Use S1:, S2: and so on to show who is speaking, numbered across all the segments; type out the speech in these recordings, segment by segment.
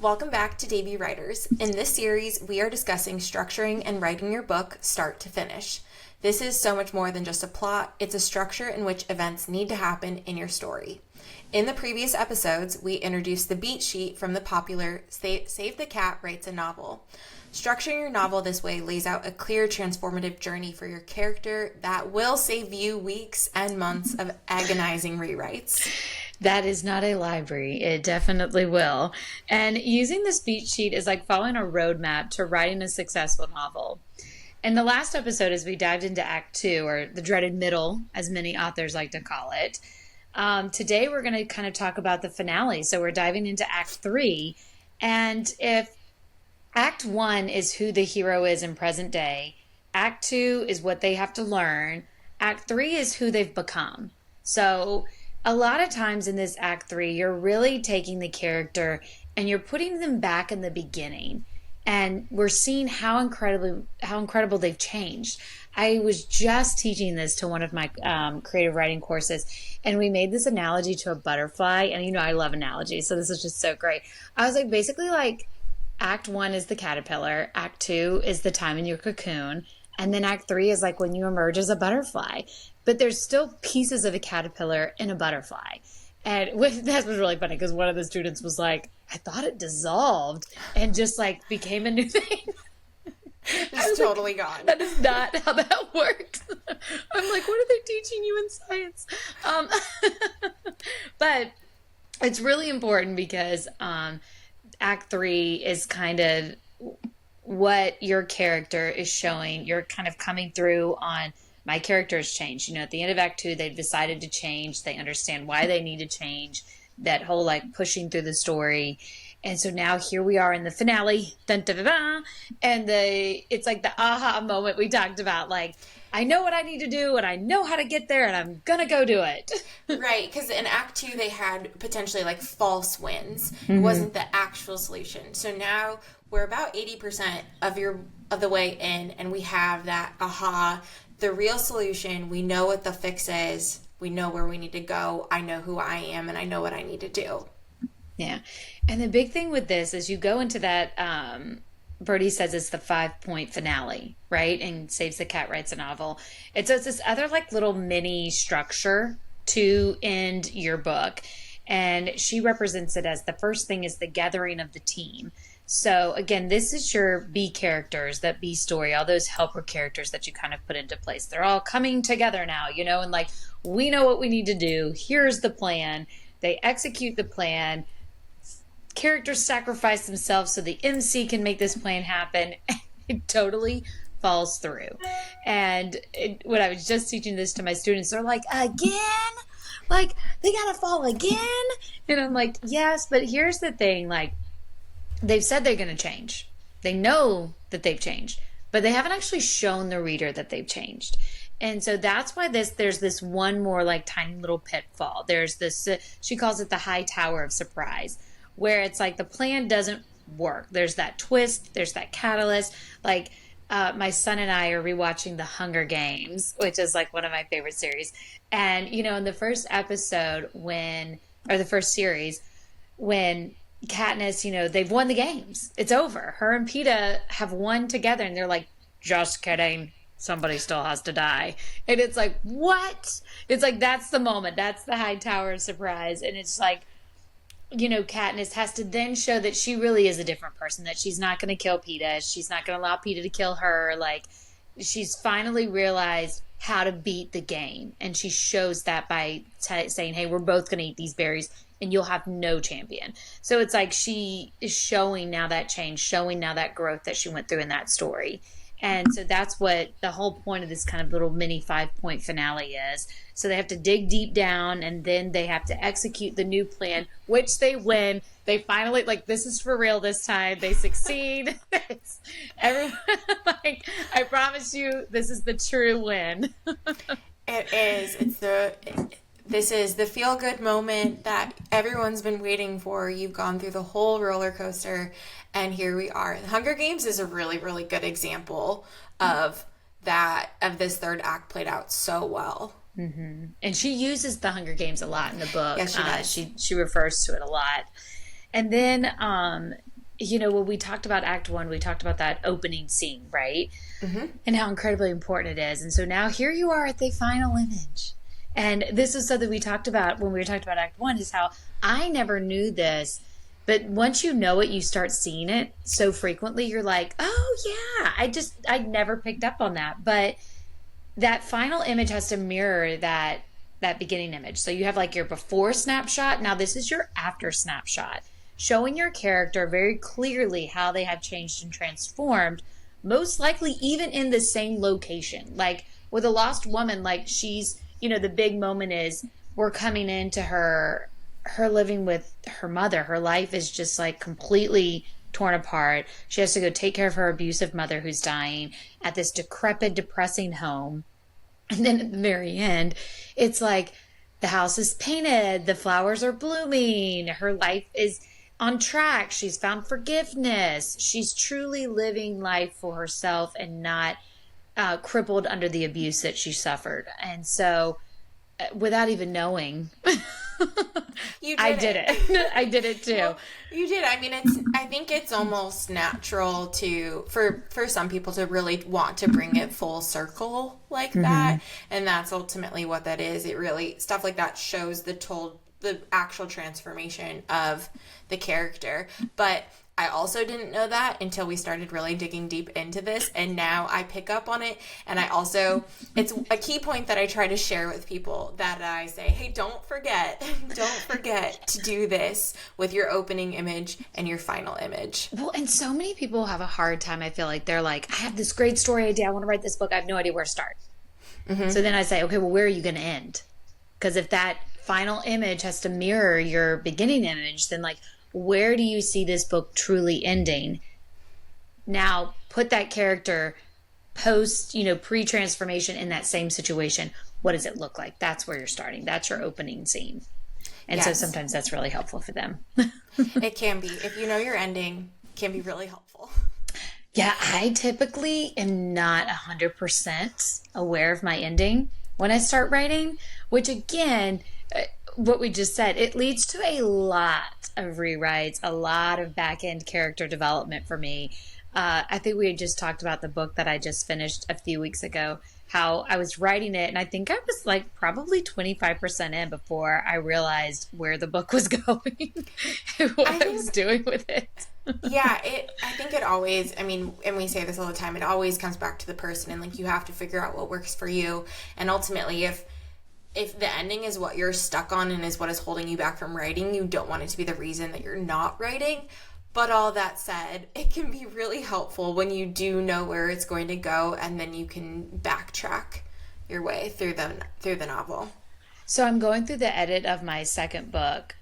S1: Welcome back to Debut Writers. In this series, we are discussing structuring and writing your book start to finish. This is so much more than just a plot, it's a structure in which events need to happen in your story. In the previous episodes, we introduced the beat sheet from the popular Save the Cat Writes a Novel. Structuring your novel this way lays out a clear transformative journey for your character that will save you weeks and months of agonizing rewrites.
S2: That is not a library. It definitely will. And using this beat sheet is like following a roadmap to writing a successful novel. In the last episode, as we dived into Act 2, or the dreaded middle, as many authors like to call it, today we're going to kind of talk about the finale. So we're diving into Act 3. And if Act 1 is who the hero is in present day, Act 2 is what they have to learn, Act 3 is who they've become. So a lot of times in this Act 3, you're really taking the character and you're putting them back in the beginning. And we're seeing how incredible they've changed. I was just teaching this to one of my creative writing courses, and we made this analogy to a butterfly. And you know, I love analogies, so this is just so great. I was like, basically, like, Act 1 is the caterpillar, Act 2 is the time in your cocoon, and then Act 3 is like when you emerge as a butterfly. But there's still pieces of a caterpillar in a butterfly. And that was really funny because one of the students was like, I thought it dissolved and just like became a new thing.
S1: It's totally gone.
S2: That is not how that worked. I'm like, what are they teaching you in science? But it's really important because Act 3 is kind of what your character is showing. You're kind of coming through on my character has changed. You know, at the end of Act 2, they've decided to change. They understand why they need to change. That whole like pushing through the story. And so now here we are in the finale. Dun, dun, dun, dun, and it's like the aha moment we talked about. Like, I know what I need to do and I know how to get there and I'm going to go do it.
S1: Right, because in Act 2 they had potentially like false wins. Mm-hmm. It wasn't the actual solution. So now we're about 80% of the way in, and we have that aha, the real solution. We know what the fix is. We know where we need to go. I know who I am and I know what I need to do.
S2: Yeah. And the big thing with this is you go into that, Birdie says it's the 5-point finale, right? And Saves the Cat Writes a Novel. It's this other like little mini structure to end your book. And she represents it as the first thing is the gathering of the team. So again, this is your B characters, that B story, all those helper characters that you kind of put into place. They're all coming together now, you know, and like, we know what we need to do. Here's the plan. They execute the plan. Characters sacrifice themselves so the MC can make this plan happen. It totally falls through. And when I was just teaching this to my students, they're like, again? Like, they gotta fall again? And I'm like, yes, but here's the thing, like, they've said they're going to change. They know that they've changed, but they haven't actually shown the reader that they've changed. And so that's why there's this one more like tiny little pitfall. There's this, she calls it the high tower of surprise, where it's like the plan doesn't work. There's that twist, there's that catalyst. Like my son and I are rewatching The Hunger Games, which is like one of my favorite series. And, you know, in the first episode the first series, when Katniss, you know, they've won the games. It's over. Her and Peeta have won together, and they're like, just kidding. Somebody still has to die. And it's like, what? It's like, that's the moment. That's the high tower of surprise. And it's like, you know, Katniss has to then show that she really is a different person, that she's not going to kill Peeta. She's not going to allow Peeta to kill her. Like, she's finally realized how to beat the game. And she shows that by saying, hey, we're both going to eat these berries and you'll have no champion. So it's like she is showing now that change, showing now that growth that she went through in that story. And so that's what the whole point of this kind of little mini 5-point finale is. So they have to dig deep down, and then they have to execute the new plan, which they win. They finally, like, this is for real this time. They succeed. Everyone, like, I promise you, this is the true win.
S1: It is. This is the feel-good moment that everyone's been waiting for. You've gone through the whole roller coaster, and here we are. The Hunger Games is a really, really good example of this third act played out so well.
S2: Mm-hmm. And she uses the Hunger Games a lot in the book.
S1: Yes, she does.
S2: She refers to it a lot. And then when we talked about Act One, we talked about that opening scene, right? And how incredibly important it is. And so now here you are at the final image. And this is something we talked about when we were talking about Act One, is how I never knew this. But once you know it, you start seeing it so frequently, you're like, oh, yeah, I never picked up on that. But that final image has to mirror that beginning image. So you have like your before snapshot. Now this is your after snapshot, showing your character very clearly how they have changed and transformed, most likely even in the same location. Like with a lost woman, like she's, the big moment is we're coming into her living with her mother. Her life is just like completely torn apart. She has to go take care of her abusive mother who's dying at this decrepit, depressing home. And then at the very end, it's like the house is painted, the flowers are blooming, her life is on track, she's found forgiveness, she's truly living life for herself and not crippled under the abuse that she suffered. And so, without even knowing,
S1: You
S2: I
S1: did
S2: did
S1: it.
S2: it. I did it too.
S1: Well, you did. I mean, I think it's almost natural for some people to really want to bring it full circle like that, and that's ultimately what that is. It really, stuff like that shows the actual transformation of the character. But I also didn't know that until we started really digging deep into this, and now I pick up on it. And it's a key point that I try to share with people, that I say, hey, don't forget to do this with your opening image and your final image.
S2: Well, and so many people have a hard time. I feel like they're like, I have this great story idea, I want to write this book, I have no idea where to start. So then I say, okay, well, where are you going to end? Because if that final image has to mirror your beginning image, then like, where do you see this book truly ending? Now, put that character post, pre-transformation in that same situation. What does it look like? That's where you're starting. That's your opening scene. And so sometimes that's really helpful for them.
S1: It can be. If you know your ending, it can be really helpful.
S2: Yeah, I typically am not 100% aware of my ending when I start writing, which again, what we just said, it leads to a lot of rewrites, a lot of back end character development for me. I think we had just talked about the book that I just finished a few weeks ago, how I was writing it, and I think I was like probably 25% in before I realized where the book was going and what I was doing with it.
S1: Yeah, I think it always, I mean, and we say this all the time, it always comes back to the person, and like you have to figure out what works for you. And ultimately, if the ending is what you're stuck on and is what is holding you back from writing, you don't want it to be the reason that you're not writing. But all that said, it can be really helpful when you do know where it's going to go, and then you can backtrack your way through the novel.
S2: So I'm going through the edit of my second book,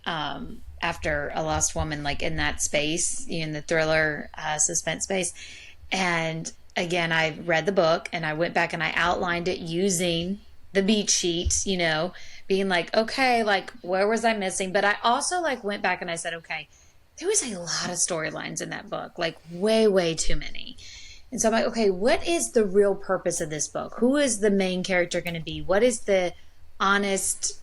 S2: after A Lost Woman, like in that space, in the thriller suspense space. And again, I read the book and I went back and I outlined it using the beat sheet, being like, okay, like where was I missing? But I also like went back and I said, okay, there was a lot of storylines in that book, like way, way too many. And so I'm like, okay, what is the real purpose of this book? Who is the main character going to be? What is the honest,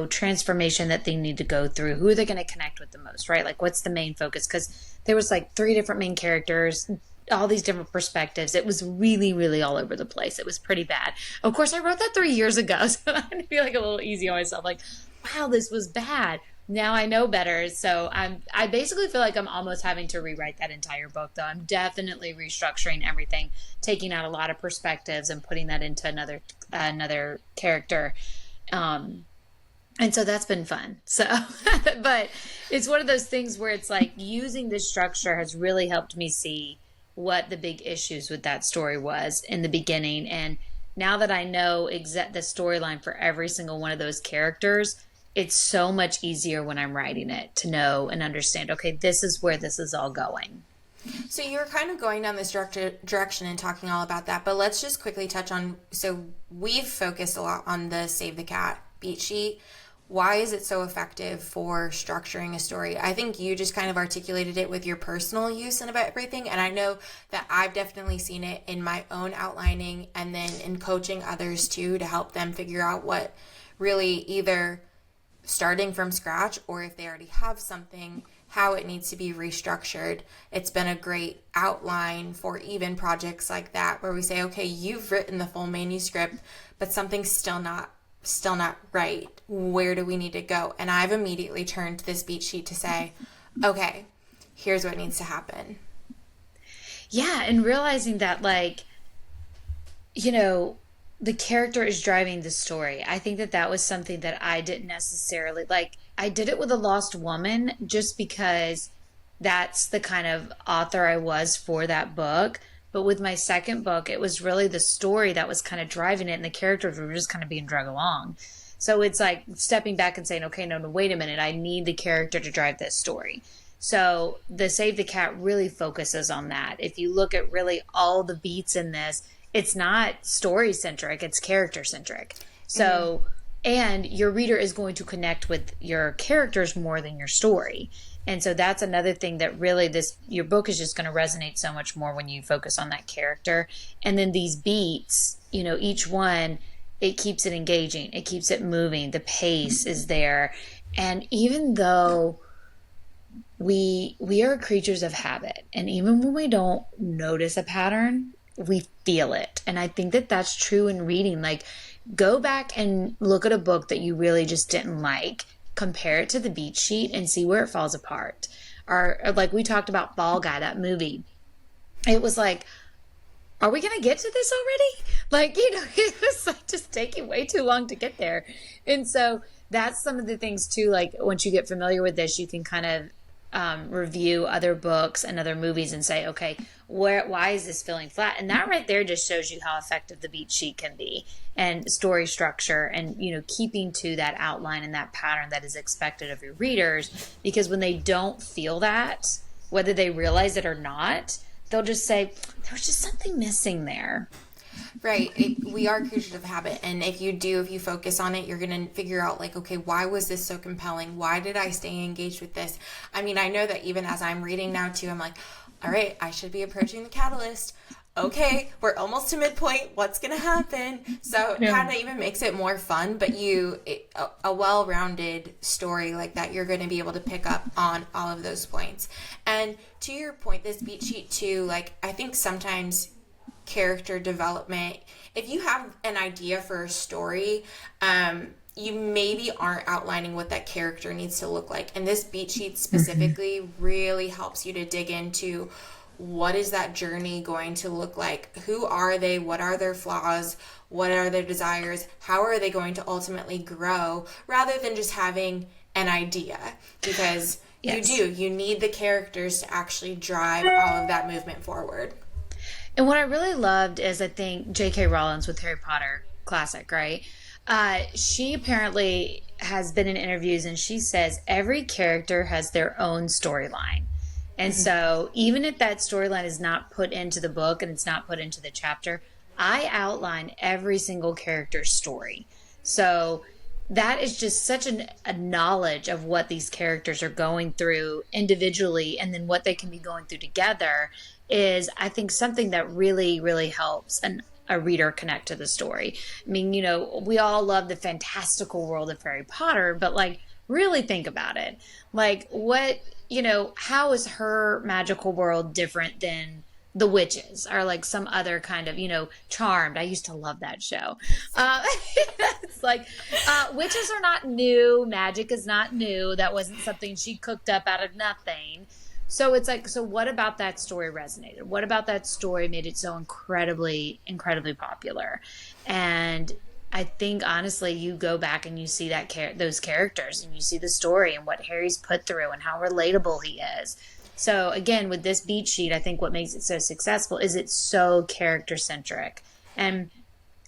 S2: transformation that they need to go through? Who are they going to connect with the most, right? Like, what's the main focus? Because there was like 3 different main characters, all these different perspectives. It was really, really all over the place. It was pretty bad. Of course, I wrote that 3 years ago, so I had to be like a little easy on myself. Like, wow, this was bad. Now I know better. So I basically feel like I'm almost having to rewrite that entire book, though. I'm definitely restructuring everything, taking out a lot of perspectives and putting that into another character. And so that's been fun. So, but it's one of those things where it's like using this structure has really helped me see what the big issues with that story was in the beginning. And now that I know the storyline for every single one of those characters, it's so much easier when I'm writing it to know and understand, okay, this is where this is all going.
S1: So you're kind of going down this direction and talking all about that, but let's just quickly touch on, so we've focused a lot on the Save the Cat beat sheet. Why is it so effective for structuring a story? I think you just kind of articulated it with your personal use and about everything, and I know that I've definitely seen it in my own outlining and then in coaching others too, to help them figure out what really, either starting from scratch or if they already have something, how it needs to be restructured. It's been a great outline for even projects like that where we say, okay, you've written the full manuscript, but something's still not right. Where do we need to go? And I've immediately turned to this beat sheet to say, okay, here's what needs to happen.
S2: Yeah, and realizing that, like, you know, the character is driving the story. I think that that was something that I didn't necessarily like. I did it with A Lost Woman just because that's the kind of author I was for that book. But with my second book, it was really the story that was kind of driving it, and the characters were just kind of being drug along. So it's like stepping back and saying, okay, no, wait a minute. I need the character to drive this story. So the Save the Cat really focuses on that. If you look at really all the beats in this, it's not story centric, it's character centric. So, and your reader is going to connect with your characters more than your story. And so that's another thing that really your book is just going to resonate so much more when you focus on that character. And then these beats, each one, it keeps it engaging, it keeps it moving, the pace is there. And even though we are creatures of habit, and even when we don't notice a pattern, we feel it. And I think that that's true in reading. Like, go back and look at a book that you really just didn't like, compare it to the beat sheet and see where it falls apart. Or like we talked about Fall Guy, that movie. It was like, are we going to get to this already? Like, it was like just taking way too long to get there. And so that's some of the things too, like once you get familiar with this, you can kind of review other books and other movies and say, okay, why is this feeling flat? And that right there just shows you how effective the beat sheet can be, and story structure, and keeping to that outline and that pattern that is expected of your readers. Because when they don't feel that, whether they realize it or not, they'll just say, there was just something missing there.
S1: Right. We are creatures of habit. And if you focus on it, you're going to figure out, like, okay, why was this so compelling? Why did I stay engaged with this? I mean, I know that even as I'm reading now too, I'm like, all right, I should be approaching the catalyst. Okay, we're almost to midpoint. What's going to happen? So it kind of even makes it more fun, but a well-rounded story like that, you're going to be able to pick up on all of those points. And to your point, this beat sheet too, like, I think sometimes character development, if you have an idea for a story, you maybe aren't outlining what that character needs to look like. And this beat sheet specifically really helps you to dig into, what is that journey going to look like? Who are they? What are their flaws? What are their desires? How are they going to ultimately grow? Rather than just having an idea. Because
S2: Yes.
S1: you need the characters to actually drive all of that movement forward.
S2: And what I really loved is, I think J.K. Rowling with Harry Potter classic, right? She apparently has been in interviews, and she says every character has their own storyline. And so even if that storyline is not put into the book and it's not put into the chapter, I outline every single character's story. So that is just such a knowledge of what these characters are going through individually, and then what they can be going through together, is, I think, something that really, really helps a reader connect to the story. I mean, we all love the fantastical world of Harry Potter, but like, really think about it. Like, how is her magical world different than the witches, or like some other kind of, Charmed? I used to love that show. It's like, witches are not new. Magic is not new. That wasn't something she cooked up out of nothing. So it's like, so what about that story resonated? What about that story made it so incredibly, incredibly popular? And I think, honestly, you go back and you see those characters, and you see the story and what Harry's put through and how relatable he is. So again, with this beat sheet, I think what makes it so successful is it's so character centric. And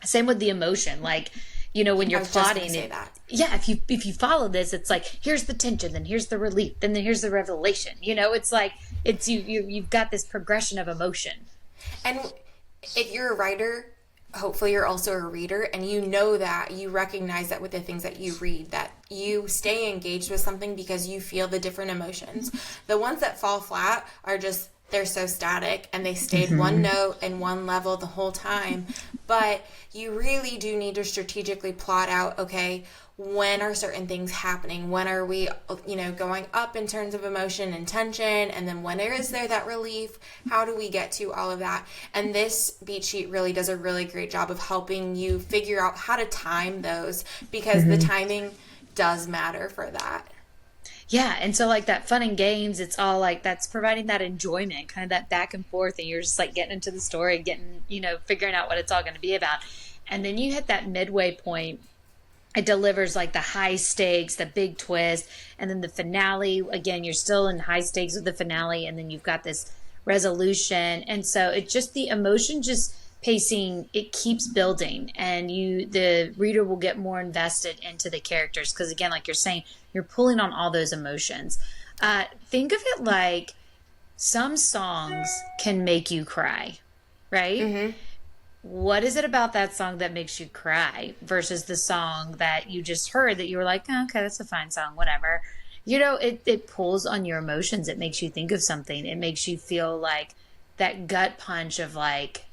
S2: same with the emotion. Like, when you're plotting it, yeah, if you follow this, it's like, here's the tension, then here's the relief, then here's the revelation. It's like, it's you've got this progression of emotion.
S1: And if you're a writer, hopefully you're also a reader, and that you recognize that with the things that you read, that you stay engaged with something because you feel the different emotions. The ones that fall flat are just, they're so static, and they stayed one note and one level the whole time. But you really do need to strategically plot out, okay, when are certain things happening? When are we, going up in terms of emotion and tension? And then when is there that relief? How do we get to all of that? And this beat sheet really does a really great job of helping you figure out how to time those, because the timing does matter for that.
S2: Yeah, and so like that fun and games, it's all like that's providing that enjoyment, kind of that back and forth, and you're just like getting into the story, getting, figuring out what it's all going to be about. And then you hit that midway point. It delivers like the high stakes, the big twist, and then the finale. Again, you're still in high stakes with the finale, and then you've got this resolution. And so it just, the emotion just pacing, it keeps building, and the reader will get more invested into the characters, because again, like you're saying, you're pulling on all those emotions. Think of it like some songs can make you cry, right? What is it about that song that makes you cry versus the song that you just heard that you were like, oh, okay, that's a fine song, whatever. It pulls on your emotions. It makes you think of something. It makes you feel like that gut punch of like,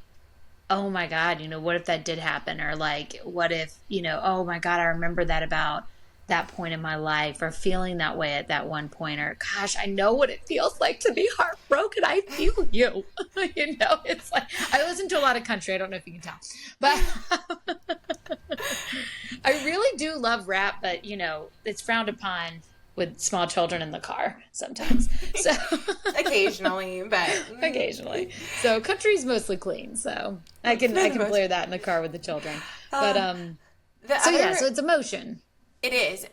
S2: oh my God, what if that did happen? Or like, what if, oh my God, I remember that about that point in my life, or feeling that way at that one point, or gosh, I know what it feels like to be heartbroken. I feel you. It's like, I listen to a lot of country. I don't know if you can tell, but I really do love rap, but it's frowned upon with small children in the car sometimes. So
S1: Occasionally, but
S2: occasionally. So country's mostly clean. So I can blare that in the car with the children. But so it's emotion.
S1: It is,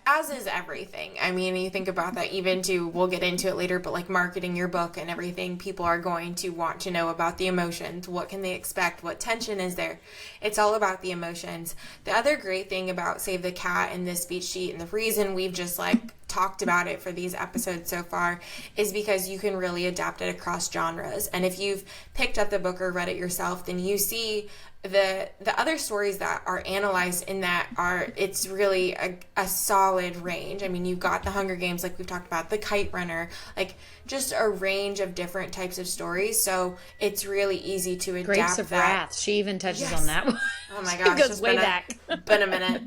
S1: as is everything. I mean, you think about that even we'll get into it later, but like marketing your book and everything, people are going to want to know about the emotions. What can they expect? What tension is there? It's all about the emotions. The other great thing about Save the Cat and this beat sheet, and the reason we've just like talked about it for these episodes so far, is because you can really adapt it across genres. And if you've picked up the book or read it yourself, then you see the other stories that are analyzed in that it's really a solid range. I mean, you've got the Hunger Games, like we've talked about, the Kite Runner, like just a range of different types of stories. So it's really easy to adapt.
S2: Grapes of Wrath. She even touches on that one.
S1: Oh my gosh,
S2: it goes way back.
S1: Been a minute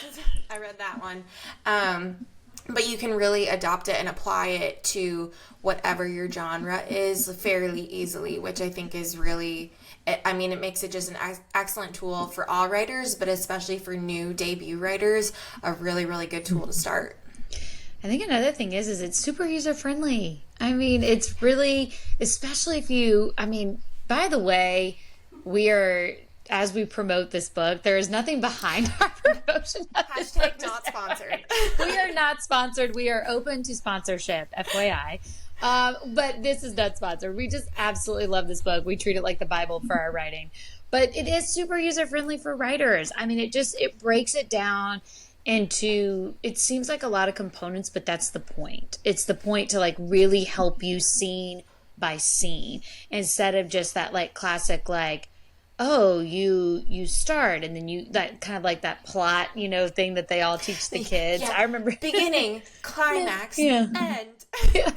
S1: since I read that one. But you can really adopt it and apply it to whatever your genre is fairly easily, which I think is really, it makes it just an excellent tool for all writers, but especially for new debut writers, a really, really good tool to start.
S2: I think another thing is it's super user-friendly. I mean, it's really, especially by the way, as we promote this book, there is nothing behind our promotion.
S1: Hashtag not sponsored.
S2: We are not sponsored. We are open to sponsorship, FYI. But this is not sponsored. We just absolutely love this book. We treat it like the Bible for our writing. But it is super user-friendly for writers. I mean, it breaks it down into, it seems like a lot of components, but that's the point. It's the point to like really help you scene by scene, instead of just that like classic like, oh, you start and then that kind of like that plot, thing that they all teach the kids.
S1: Yeah.
S2: I remember
S1: beginning, climax, end.
S2: Yeah.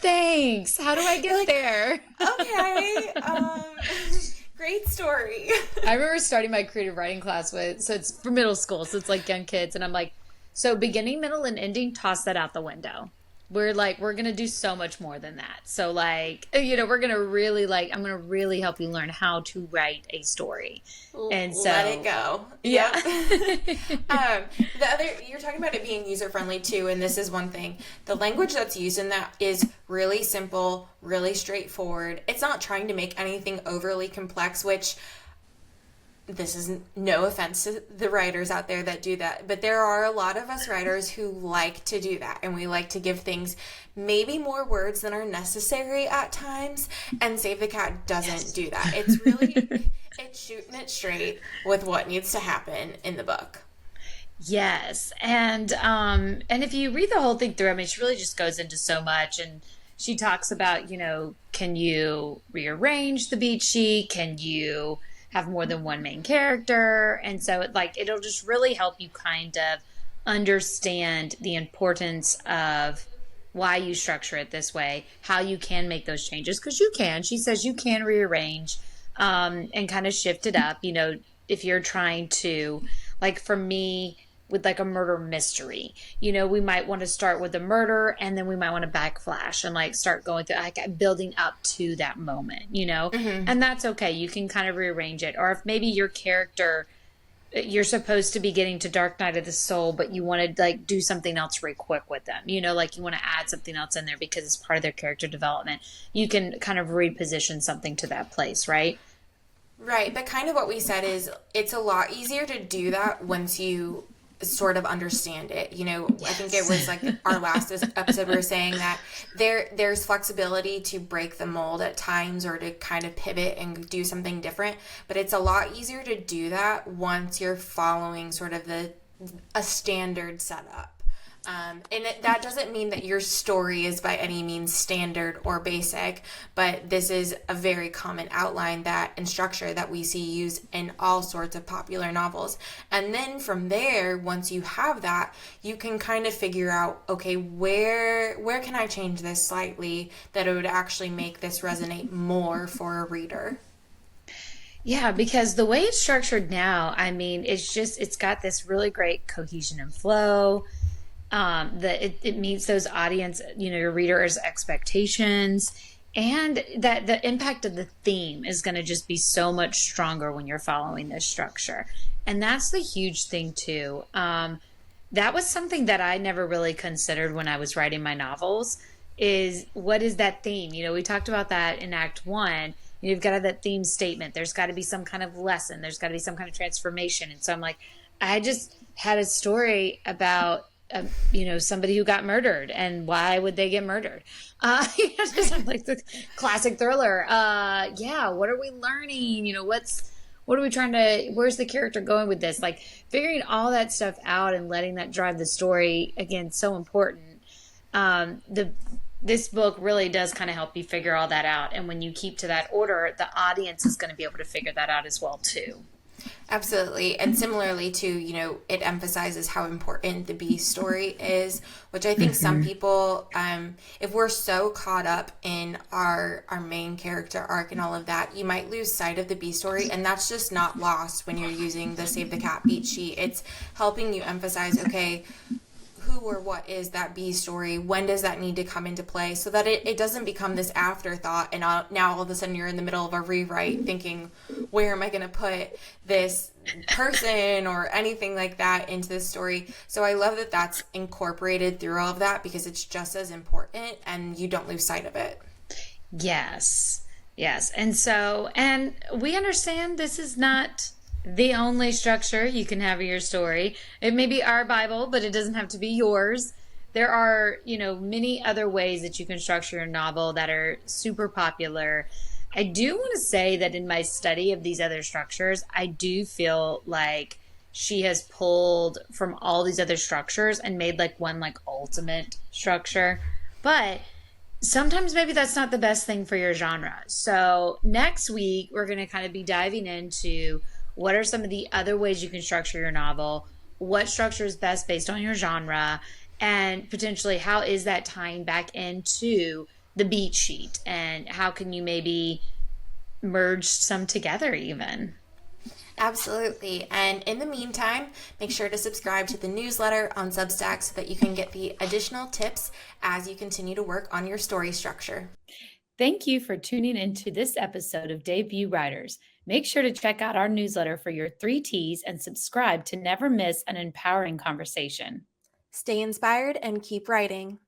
S2: Thanks. How do I get there?
S1: Okay. Great story.
S2: I remember starting my creative writing class so it's for middle school, so it's like young kids, and I'm like, so beginning, middle, and ending, toss that out the window. We're going to do so much more than that. So like, we're going to really I'm going to really help you learn how to write a story. And so
S1: let it go.
S2: Yeah.
S1: The other, you're talking about it being user friendly too. And this is one thing, the language that's used in that is really simple, really straightforward. It's not trying to make anything overly complex, which this is no offense to the writers out there that do that, but there are a lot of us writers who like to do that, and we like to give things maybe more words than are necessary at times, and Save the Cat doesn't do that. It's really, it's shooting it straight with what needs to happen in the book.
S2: Yes, and if you read the whole thing through, I mean, she really just goes into so much, and she talks about, can you rearrange the beat sheet? Can you have more than one main character? And so it'll just really help you kind of understand the importance of why you structure it this way, how you can make those changes, because she says you can rearrange and kind of shift it up, if you're trying to Like for me, with like a murder mystery, we might want to start with the murder and then we might want to backflash and like start going through like building up to that moment.
S1: Hmm.
S2: And that's okay. You can kind of rearrange it. Or if maybe your character, you're supposed to be getting to Dark Night of the Soul, but you want to like do something else real quick with them. Like you want to add something else in there because it's part of their character development. You can kind of reposition something to that place, right?
S1: Right, but kind of what we said is it's a lot easier to do that once you sort of understand it. I think it
S2: Yes.
S1: was like our last episode we were saying that there's flexibility to break the mold at times or to kind of pivot and do something different, but it's a lot easier to do that once you're following sort of a standard setup. That doesn't mean that your story is by any means standard or basic, but this is a very common outline that and structure that we see used in all sorts of popular novels. And then from there, once you have that, you can kind of figure out, okay, where can I change this slightly that it would actually make this resonate more for a reader?
S2: Yeah, because the way it's structured now, I mean, it's got this really great cohesion and flow. That it meets those audience, your readers' expectations, and that the impact of the theme is going to just be so much stronger when you're following this structure. And that's the huge thing too. That was something that I never really considered when I was writing my novels. Is what is that theme? We talked about that in Act One. You've got to have that theme statement. There's got to be some kind of lesson. There's got to be some kind of transformation. And so I'm like, I just had a story about somebody who got murdered, and why would they get murdered? Just like the classic thriller. Yeah, what are we learning? What are we trying to? Where's the character going with this? Like figuring all that stuff out and letting that drive the story again, so important. The This book really does kind of help you figure all that out, and when you keep to that order, the audience is going to be able to figure that out as well too.
S1: Absolutely. And similarly to, it emphasizes how important the B story is, which I think some people, if we're so caught up in our main character arc and all of that, you might lose sight of the B story. And that's just not lost when you're using the Save the Cat beat sheet. It's helping you emphasize, okay, who or what is that B story? When does that need to come into play so that it doesn't become this afterthought and now all of a sudden you're in the middle of a rewrite thinking, where am I going to put this person or anything like that into this story? So I love that that's incorporated through all of that because it's just as important and you don't lose sight of it.
S2: Yes. Yes. And we understand this is not the only structure you can have in your story. It may be our Bible, but it doesn't have to be yours. There are, many other ways that you can structure your novel that are super popular. I do want to say that in my study of these other structures, I do feel like she has pulled from all these other structures and made like one like ultimate structure. But sometimes maybe that's not the best thing for your genre. So next week, we're going to kind of be diving into what are some of the other ways you can structure your novel, what structure is best based on your genre, and potentially how is that tying back into the beat sheet, and how can you maybe merge some together even.
S1: Absolutely. And in the meantime, make sure to subscribe to the newsletter on Substack so that you can get the additional tips as you continue to work on your story structure.
S2: Thank you for tuning into this episode of Debut Writers. Make sure to check out our newsletter for your 3 T's and subscribe to never miss an empowering conversation.
S1: Stay inspired and keep writing.